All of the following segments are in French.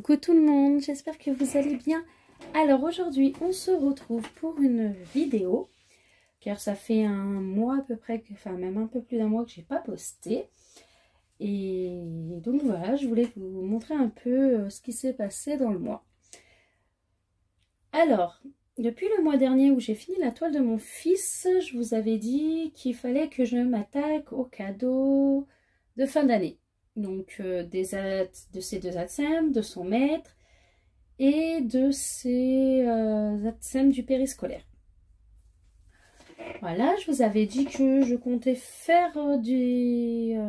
Coucou tout le monde, j'espère que vous allez bien. Alors aujourd'hui on se retrouve pour une vidéo car ça fait un mois à peu près, enfin même un peu plus d'un mois que j'ai pas posté. Et donc voilà, je voulais vous montrer un peu ce qui s'est passé dans le mois. Alors, depuis le mois dernier où j'ai fini la toile de mon fils, je vous avais dit qu'il fallait que je m'attaque aux cadeaux de fin d'année. Donc de ses deux ATSEM, de son maître et de ses ATSEM du périscolaire. Voilà, je vous avais dit que je comptais faire des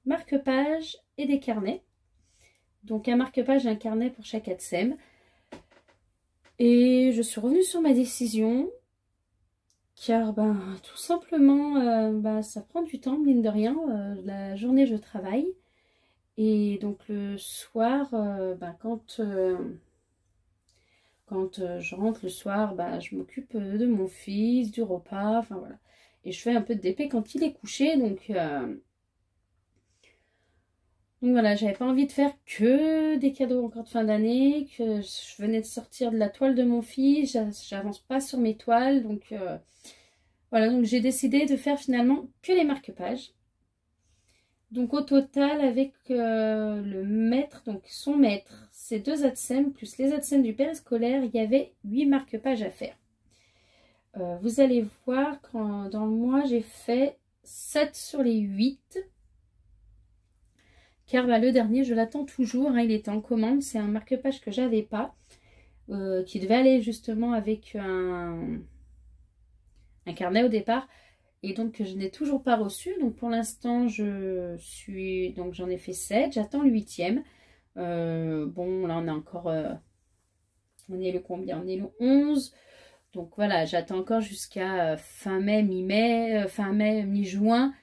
marque-pages et des carnets. Donc un marque-page et un carnet pour chaque ATSEM. Et je suis revenue sur ma décision. Car tout simplement, ça prend du temps, mine de rien. La journée, je travaille. Et donc le soir, quand je rentre le soir, je m'occupe de mon fils, du repas, enfin voilà. Et je fais un peu de DP quand il est couché. Donc voilà, j'avais pas envie de faire que des cadeaux encore de fin d'année, que je venais de sortir de la toile de mon fils, j'avance pas sur mes toiles. Donc voilà, donc j'ai décidé de faire finalement que les marque-pages. Donc au total, avec le maître, donc son maître, ses deux ATSEM, plus les ATSEM du périscolaire, il y avait 8 marque-pages à faire. Vous allez voir quand dans le mois, j'ai fait 7 sur les 8. Car le dernier, je l'attends toujours, hein, il était en commande. C'est un marque-page que j'avais pas, qui devait aller justement avec un carnet au départ. Et donc je n'ai toujours pas reçu. Donc pour l'instant j'en ai fait 7. J'attends le 8e. Bon là on est encore on est le combien? On est le 11. Donc voilà, j'attends encore jusqu'à fin mai, mi-mai, fin mai, mi-juin.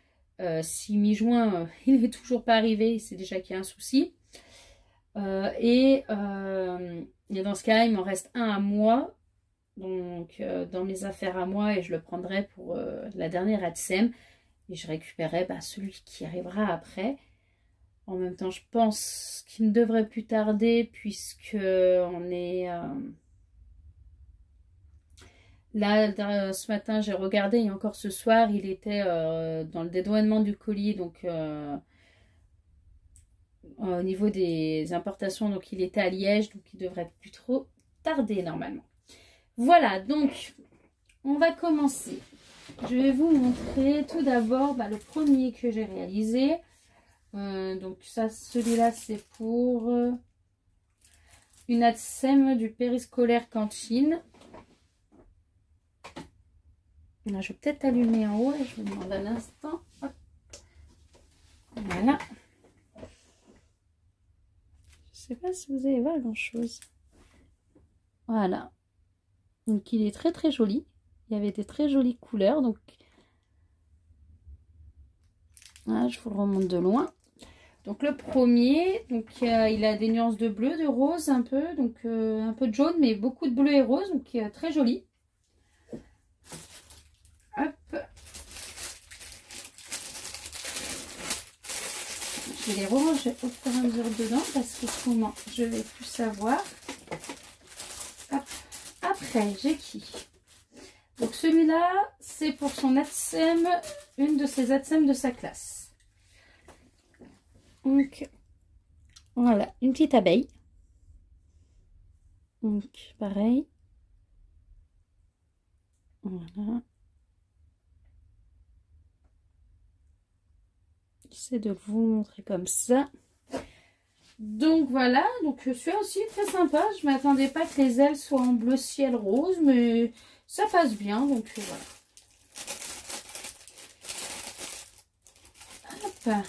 Si mi-juin il n'est toujours pas arrivé, c'est déjà qu'il y a un souci. Et dans ce cas il m'en reste un à moi. Donc dans mes affaires à moi, et je le prendrai pour la dernière ATSEM et je récupérerai celui qui arrivera après. En même temps, je pense qu'il ne devrait plus tarder puisque on est là ce matin j'ai regardé et encore ce soir il était dans le dédouanement du colis, donc au niveau des importations, donc il était à Liège, donc il devrait plus trop tarder normalement. Voilà, donc on va commencer. Je vais vous montrer tout d'abord le premier que j'ai réalisé. Donc ça, celui-là, c'est pour une ATSEM du périscolaire cantine. Là, je vais peut-être allumer en haut, je vous demande un instant. Hop. Voilà. Je sais pas si vous allez voir grand-chose. Voilà. Donc il est très très joli. Il y avait des très jolies couleurs. Donc là, je vous le remonte de loin. Donc le premier, donc il a des nuances de bleu, de rose un peu, donc un peu de jaune, mais beaucoup de bleu et rose, donc très joli. Hop. Je vais les ranger au fur et à mesure dedans parce que autrement je vais plus savoir. Hop. Après, j'ai qui? Donc celui-là, c'est pour son ATSEM, une de ses ATSEM de sa classe. Donc voilà, une petite abeille. Donc pareil. Voilà. J'essaie de vous montrer comme ça. Donc voilà, donc celui-là aussi très sympa. Je ne m'attendais pas que les ailes soient en bleu ciel rose, mais ça passe bien. Donc voilà. Hop.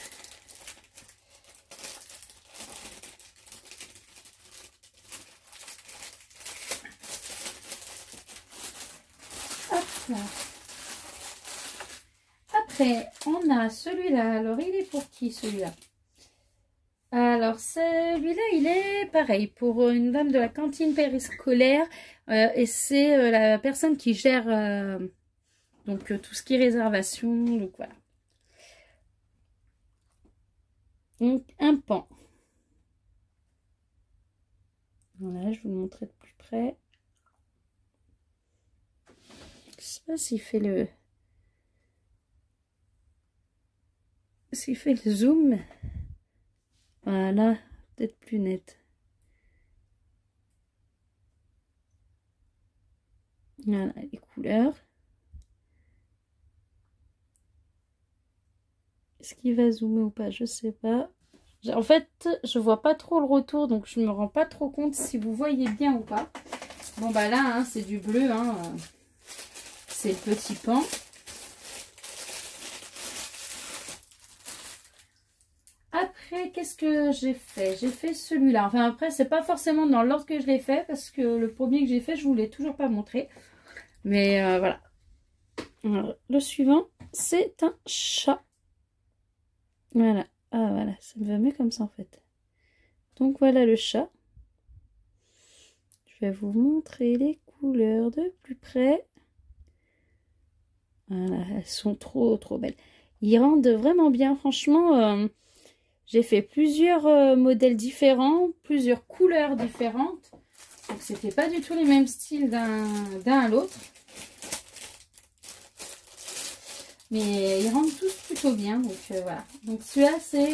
Hop. Après, on a celui-là. Alors, il est pour qui celui-là? Alors, celui-là, il est pareil pour une dame de la cantine périscolaire. Et c'est la personne qui gère donc tout ce qui est réservation. Donc, voilà. Donc, un pan. Voilà, je vous le montrer de plus près. Je sais pas s'il fait le... S'il fait le zoom. Voilà, peut-être plus net. Voilà, les couleurs. Est-ce qu'il va zoomer ou pas? Je sais pas. En fait, je vois pas trop le retour, donc je me rends pas trop compte si vous voyez bien ou pas. Bon, bah là, hein, c'est du bleu. Hein, c'est le petit pan. Après, qu'est-ce que j'ai fait? J'ai fait celui-là. Enfin, après, c'est pas forcément dans l'ordre que je l'ai fait, parce que le premier que j'ai fait, je vous l'ai toujours pas montré. Mais voilà. Alors, le suivant, c'est un chat. Voilà. Ah, voilà, ça me va mieux comme ça, en fait. Donc, voilà le chat. Je vais vous montrer les couleurs de plus près. Voilà, elles sont trop belles. Ils rendent vraiment bien, franchement. J'ai fait plusieurs modèles différents, plusieurs couleurs différentes. Donc, c'était pas du tout les mêmes styles d'un à l'autre. Mais ils rendent tous plutôt bien. Donc, voilà. Donc, celui-là, c'est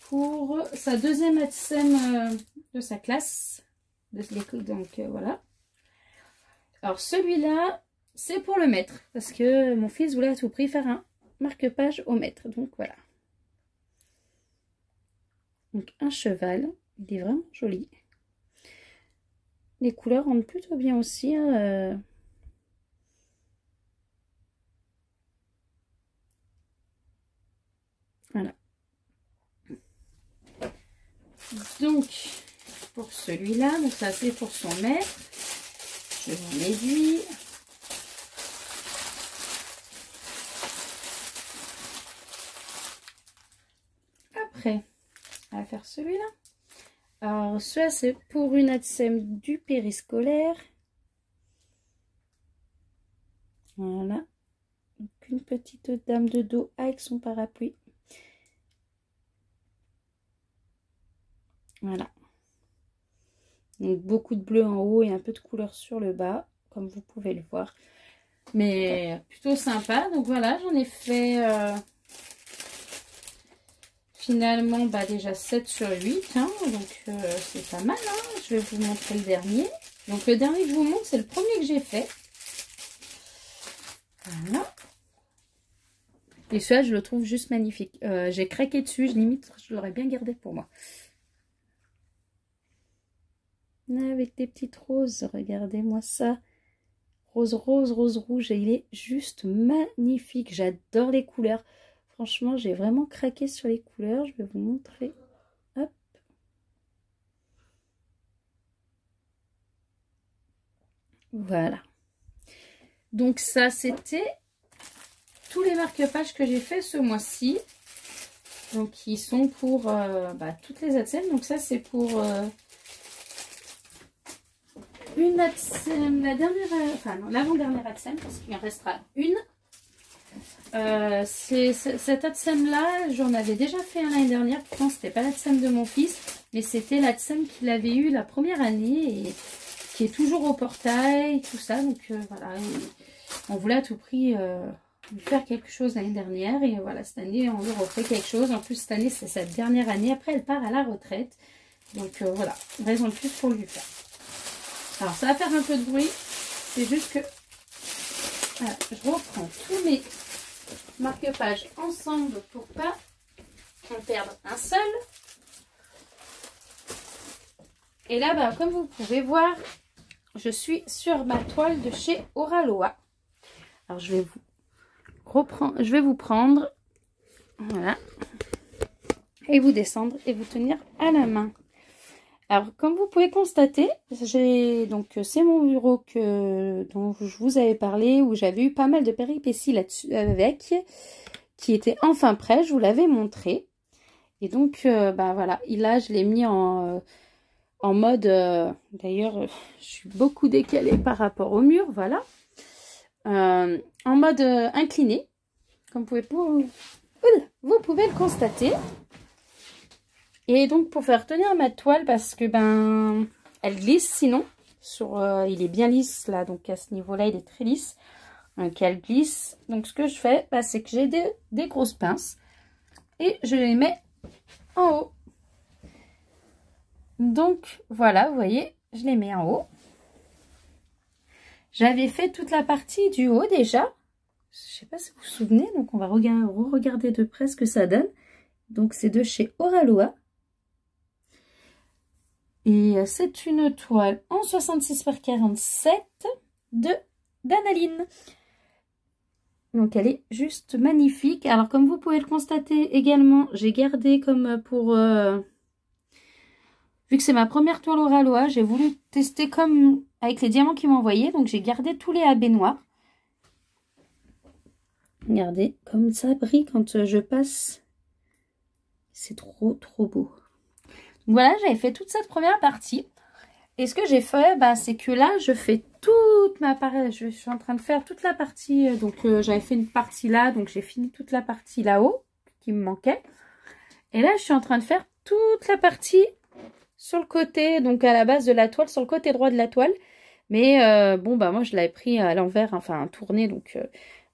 pour sa deuxième ATSEM de sa classe. Donc, voilà. Alors, celui-là, c'est pour le maître. Parce que mon fils voulait à tout prix faire un marque-page au maître. Donc, voilà. Donc, un cheval. Il est vraiment joli. Les couleurs rendent plutôt bien aussi. Hein, Voilà. Donc, pour celui-là, donc ça c'est pour son maître. Je m'en aiguille. Après, on va faire celui-là. Alors, celui-là c'est pour une ATSEM du périscolaire. Voilà. Donc, une petite dame de dos avec son parapluie. Voilà. Donc, beaucoup de bleu en haut et un peu de couleur sur le bas, comme vous pouvez le voir. Mais plutôt sympa. Donc, voilà, j'en ai fait finalement déjà 7 sur 8. Hein, donc, c'est pas mal. Hein. Je vais vous montrer le dernier. Donc, le dernier que je vous montre, c'est le premier que j'ai fait. Voilà. Et celui-là, je le trouve juste magnifique. J'ai craqué dessus. Limite, je l'aurais bien gardé pour moi. Avec des petites roses, regardez-moi ça. Rose, rose, rose, rouge. Et il est juste magnifique. J'adore les couleurs. Franchement, j'ai vraiment craqué sur les couleurs. Je vais vous montrer. Hop. Voilà. Donc ça, c'était tous les marque-pages que j'ai fait ce mois-ci. Donc, ils sont pour toutes les ATSEM. Donc ça, c'est pour... une ATSEM, la dernière, enfin non, l'avant-dernière ATSEM, parce qu'il en restera une. Cette ATSEM là, j'en avais déjà fait un l'année dernière, pourtant c'était pas l'ATSEM de mon fils, mais c'était l'ATSEM qu'il avait eu la première année et qui est toujours au portail, tout ça. Donc voilà, on voulait à tout prix lui faire quelque chose l'année dernière et voilà, cette année on lui refait quelque chose. En plus cette année c'est sa dernière année, après elle part à la retraite. Donc voilà, raison de plus pour lui faire. Alors, ça va faire un peu de bruit. C'est juste que voilà, je reprends tous mes marque-pages ensemble pour pas en perdre un seul. Et là, comme vous pouvez voir, je suis sur ma toile de chez Oraloa. Alors, je vais vous prendre, voilà, et vous descendre et vous tenir à la main. Alors, comme vous pouvez constater, c'est mon bureau dont je vous avais parlé, où j'avais eu pas mal de péripéties là-dessus qui était enfin prêt, je vous l'avais montré. Et donc, voilà, et là, je l'ai mis en mode, d'ailleurs, je suis beaucoup décalée par rapport au mur, voilà. En mode incliné, comme vous pouvez le constater. Et donc pour faire tenir ma toile, parce que elle glisse sinon. Il est bien lisse là, donc à ce niveau-là, il est très lisse. Donc elle glisse. Donc ce que je fais, bah, c'est que j'ai des grosses pinces et je les mets en haut. Donc voilà, vous voyez, je les mets en haut. J'avais fait toute la partie du haut déjà. Je sais pas si vous vous souvenez, donc on va regarder de près ce que ça donne. Donc c'est de chez Oraloa. Et c'est une toile en 66 par 47 d'Analine. Donc elle est juste magnifique. Alors comme vous pouvez le constater également, j'ai gardé comme pour... vu que c'est ma première toile Oraloa, j'ai voulu tester comme avec les diamants qu'ils m'ont envoyés. Donc j'ai gardé tous les AB noirs. Regardez, comme ça brille quand je passe. C'est trop beau. Voilà, j'avais fait toute cette première partie. Et ce que j'ai fait, bah, c'est que là, je fais toute ma partie. Je suis en train de faire toute la partie. Donc, j'avais fait une partie là. Donc, j'ai fini toute la partie là-haut qui me manquait. Et là, je suis en train de faire toute la partie sur le côté. Donc, à la base de la toile, sur le côté droit de la toile. Mais bon, bah, moi, je l'avais pris à l'envers, enfin, tourné. Donc,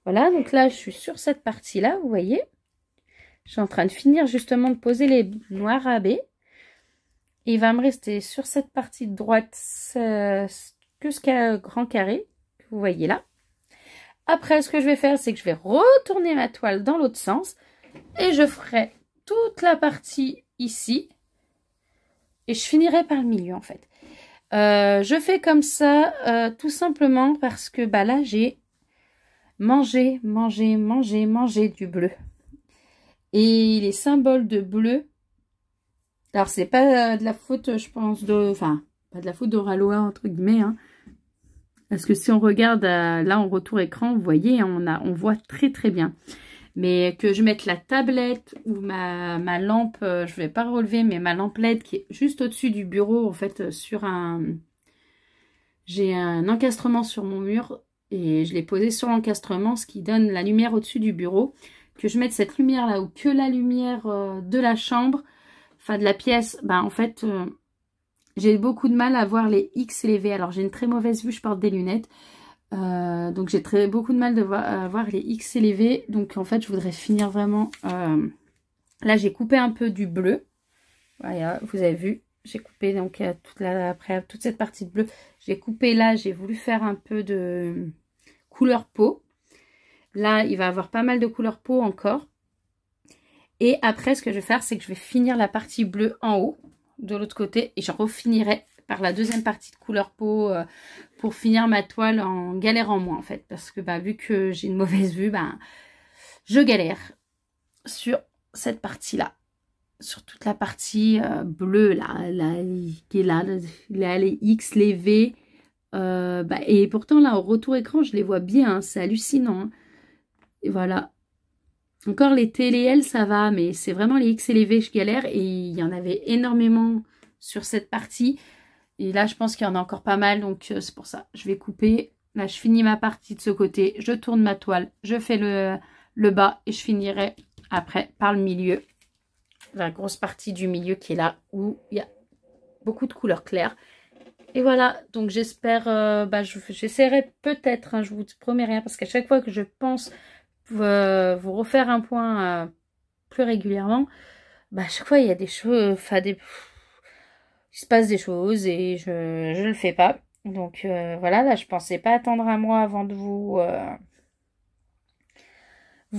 voilà. Donc là, je suis sur cette partie-là, vous voyez. Je suis en train de finir justement de poser les noirs AB. Il va me rester sur cette partie de droite que ce grand carré que vous voyez là. Après, ce que je vais faire, c'est que je vais retourner ma toile dans l'autre sens. Et je ferai toute la partie ici. Et je finirai par le milieu en fait. Je fais comme ça tout simplement parce que bah, là, j'ai mangé du bleu. Et les symboles de bleu... Alors, c'est pas de la faute, je pense, enfin, pas de la faute d'Oraloa, entre guillemets, hein. Parce que si on regarde là en retour écran, vous voyez, on voit très bien. Mais que je mette la tablette ou ma lampe, je vais pas relever, mais ma lampe LED qui est juste au-dessus du bureau, en fait, j'ai un encastrement sur mon mur et je l'ai posé sur l'encastrement, ce qui donne la lumière au-dessus du bureau. Que je mette cette lumière là ou que la lumière de la chambre, enfin de la pièce, ben en fait, j'ai beaucoup de mal à voir les X et les V. Alors j'ai une très mauvaise vue, je porte des lunettes. Donc j'ai beaucoup de mal à voir les X et les V. Donc en fait, je voudrais finir vraiment... Là, j'ai coupé un peu du bleu. Voilà, vous avez vu. J'ai coupé donc après toute cette partie de bleu. J'ai coupé là, j'ai voulu faire un peu de couleur peau. Là, il va avoir pas mal de couleur peau encore. Et après, ce que je vais faire, c'est que je vais finir la partie bleue en haut, de l'autre côté. Et je refinirai par la deuxième partie de couleur peau pour finir ma toile en galérant moins, en fait. Parce que bah, vu que j'ai une mauvaise vue, bah, je galère sur cette partie-là. Sur toute la partie bleue, là, qui est là, les X, les V. Bah, et pourtant, là, au retour écran, je les vois bien. Hein, c'est hallucinant. Hein. Et voilà. Encore les T et les L, ça va, mais c'est vraiment les X et les V, je galère. Et il y en avait énormément sur cette partie. Et là, je pense qu'il y en a encore pas mal, donc c'est pour ça. Je vais couper. Là, je finis ma partie de ce côté. Je tourne ma toile. Je fais le bas et je finirai après par le milieu. La grosse partie du milieu qui est là, où il y a beaucoup de couleurs claires. Et voilà, donc j'espère, j'essaierai peut-être, hein, je vous promets rien, parce qu'à chaque fois que je pense vous refaire un point plus régulièrement, bah, à chaque fois il y a des choses, enfin il se passe des choses et je le fais pas. Donc voilà, là je pensais pas attendre un mois avant de vous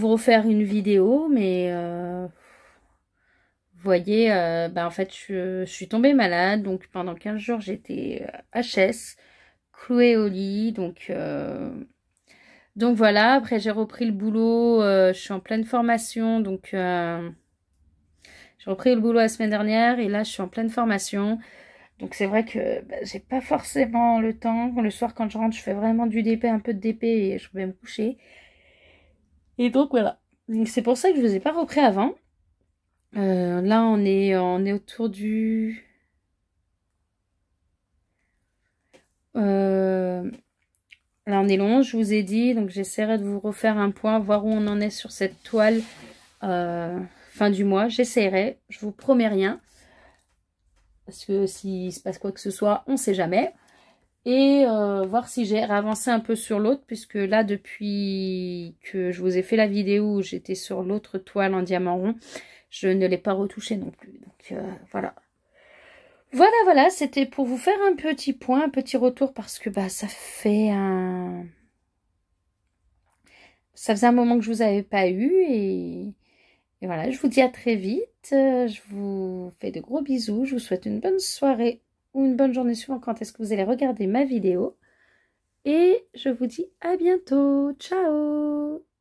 refaire une vidéo, mais vous voyez, en fait je suis tombée malade, donc pendant 15 jours j'étais HS, clouée au lit, donc voilà. Après j'ai repris le boulot, je suis en pleine formation, donc j'ai repris le boulot la semaine dernière et là je suis en pleine formation. Donc c'est vrai que j'ai pas forcément le temps. Le soir quand je rentre, je fais vraiment du DP, un peu de DP et je vais me coucher. Et donc voilà. C'est pour ça que je ne vous ai pas repris avant. Là on est autour du... Là on est long, je vous ai dit. Donc j'essaierai de vous refaire un point, voir où on en est sur cette toile fin du mois. J'essaierai, je vous promets rien. parce que s'il se passe quoi que ce soit, on ne sait jamais. Et voir si j'ai avancé un peu sur l'autre, puisque là, depuis que je vous ai fait la vidéo où j'étais sur l'autre toile en diamant rond, je ne l'ai pas retouché non plus. Donc voilà. Voilà, c'était pour vous faire un petit point, un petit retour, parce que bah ça faisait un moment que je vous avais pas eu, et voilà, je vous dis à très vite. Je vous fais de gros bisous, je vous souhaite une bonne soirée ou une bonne journée suivant quand est-ce que vous allez regarder ma vidéo. Et je vous dis à bientôt. Ciao!